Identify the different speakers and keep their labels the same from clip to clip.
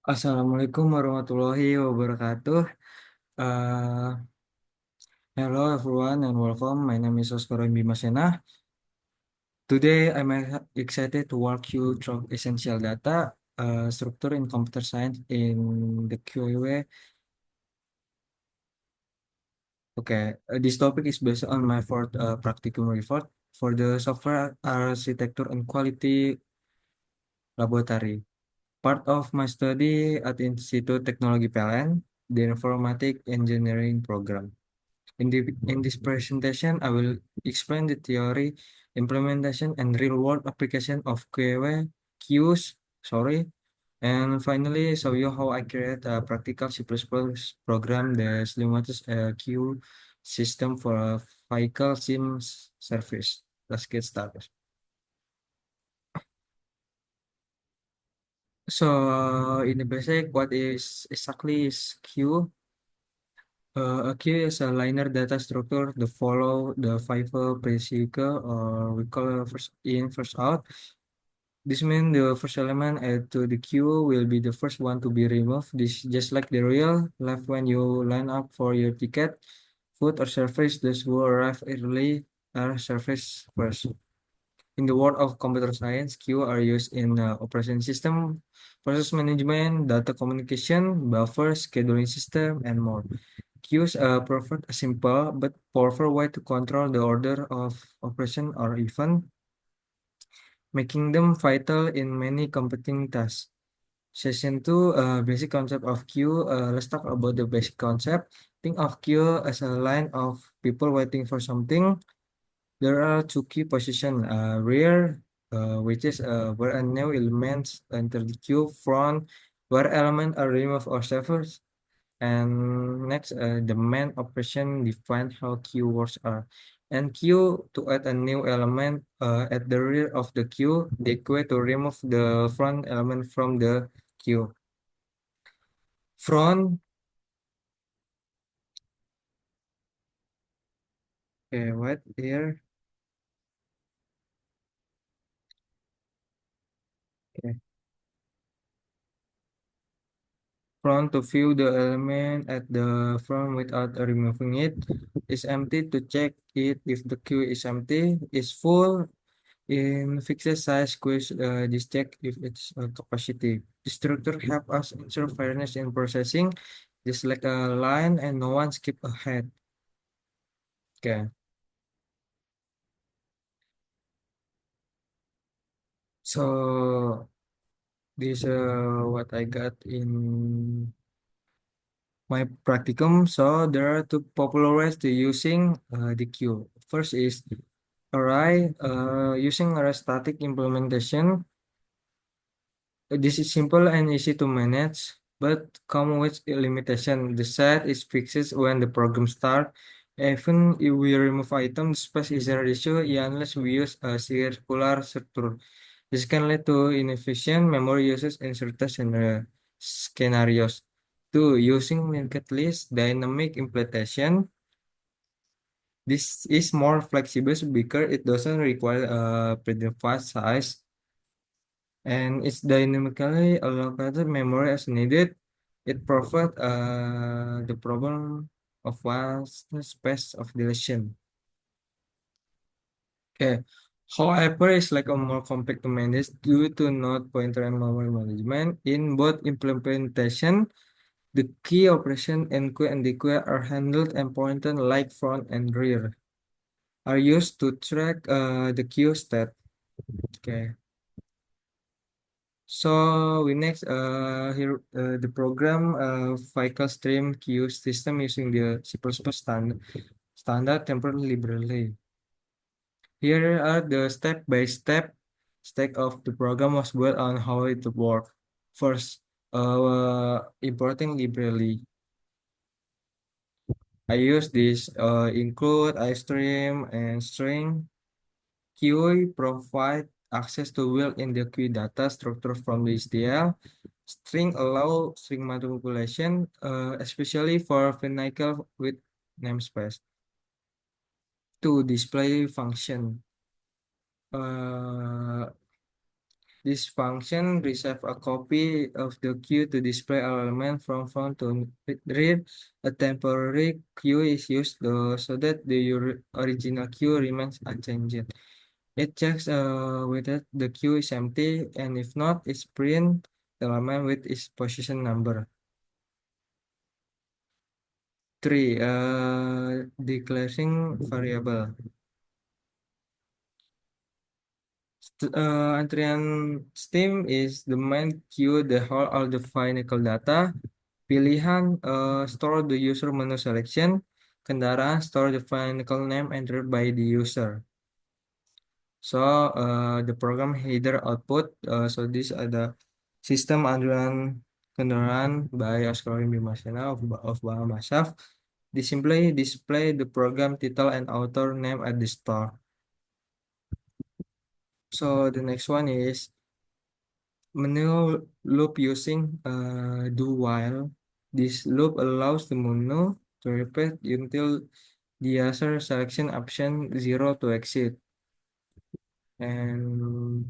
Speaker 1: Assalamualaikum warahmatullahi wabarakatuh. Uh, Hello everyone and welcome. My name is Oscar Bimasena. Today I'm excited to walk you through essential data structure in computer science in the QA. Okay, this topic is based on my fourth practicum report for the software architecture and quality laboratory. Part of my study at Institute Teknologi PLN, the Informatic Engineering Program. In this presentation, I will explain the theory, implementation, and real-world application of QA, queues, sorry, and finally show you how I create a practical C++ program that implements a queue system for a vehicle SIM service. Let's get started. So, in the basic, what is exactly is queue? A queue is a linear data structure that follow the FIFO pre-cycle or we call it first in, first out. This means the first element added to the queue will be the first one to be removed. This just like the real life when you line up for your ticket, food or service, those who arrive early are service first. In the world of computer science, queue are used in operation system, process management, data communication, buffer, scheduling system, and more. Queues provide a simple but powerful way to control the order of operation or event, making them vital in many competing tasks. Session 2, basic concept of queue. Let's talk about the basic concept. Think of queue as a line of people waiting for something. There are two key positions, rear, which is where a new elements enter the queue, front, where elements are removed or severed. And next, the main operation define how keywords are. And queue to add a new element at the rear of the queue. The queue to remove the front element from the queue. Front, okay, what here? Okay. Front to view the element at the front without removing it. Is empty to check it if the queue is empty. Is full. In fixed size quiz, this check if its capacity. The structure help us ensure fairness in processing, just like a line and no one skip ahead. Okay, so this what I got in my practicum. So there are two popular ways to using the queue. First is array, using array static implementation. This is simple and easy to manage, but come with a limitation. The set is fixed when the program start. Even if we remove item, the space is an issue unless we use a circular structure. This can lead to inefficient memory uses in certain scenarios. Two, using linked list dynamic implementation. This is more flexible because it doesn't require a predefined size and it's dynamically allocated memory as needed. It provides the problem of vast space of deletion. Okay. However, it's like a more complex to manage due to node pointer and memory management. In both implementation, the key operation enqueue and dequeue are handled and pointed like front and rear. Are used to track the queue state. Okay. So we next here the program vehicle stream queue system using the C++ standard temporal library. Here are the step-by-step stack of the program was built on how it work. First, importing library. I use this include iStream and string. QA provide access to built-in the queue data structure from the HDL. String allow string manipulation, especially for vehicle with namespace. To display function. Uh, This function receives a copy of the queue to display element from front to rear. A temporary queue is used so that the original queue remains unchanged. It checks whether the queue is empty, and if not, it print the element with its position number. 3. Declaring variable. Antrian Steam is the main queue that hold all the financial data. Pilihan store the user menu selection. Kendaraan store the financial name entered by the user. So the program header output. So these are the system antrian kendaraan by Oscarin Bimasena of Bahama Syaf. They simply display the program title and author name at the store. So the next one is menu loop using do while. This loop allows the menu to repeat until the user selection option 0 to exit. And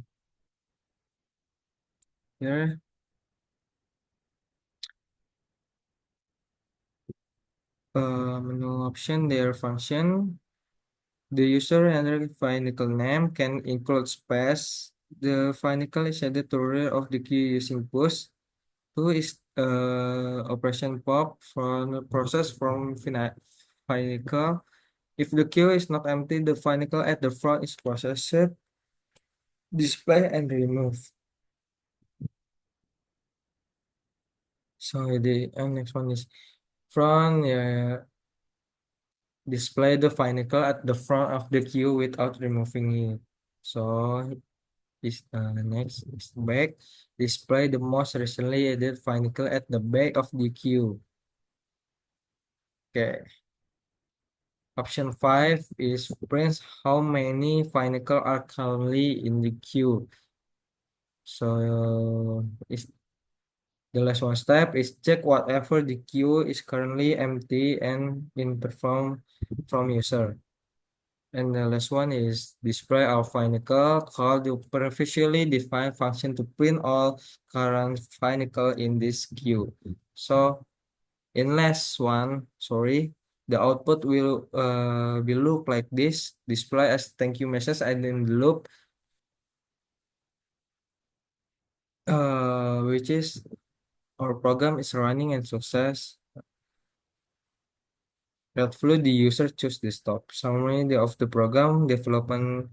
Speaker 1: here, menu option their function. The user enter financial name can include space. The financial is added to rear of the queue using push. Two is operation pop from the process from financial. If the queue is not empty, the financial at the front is processed, display, and removed. So the next one is front. Display the financial at the front of the queue without removing it. So is next is back. Display the most recently added financial at the back of the queue. Okay. Option 5 is prints how many financial are currently in the queue. So is the last one step is check whatever the queue is currently empty and in perform from user. And the last one is display our financial call the previously defined function to print all current financial in this queue. So in last one, sorry, the output will look like this. Display as thank you message and in the loop, which is our program is running and success. Helpfully, the user choose the stop. Summary of the program development.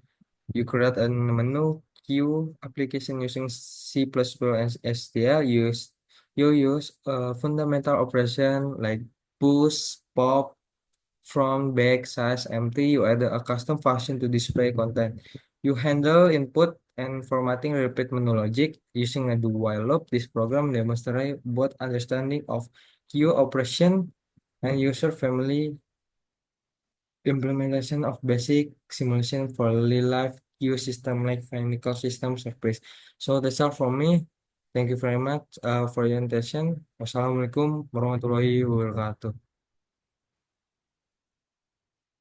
Speaker 1: You create a menu queue application using C++ and STL. You use fundamental operation like push, pop, from, back, size, empty. You add a custom function to display content. You handle input and formatting repeat menu logic using a do while loop. This program demonstrates both understanding of queue operation and user family implementation of basic simulation for real life queue system like Financial System Service. So that's all from me. Thank you very much for your attention. Wassalamualaikum warahmatullahi wabarakatuh.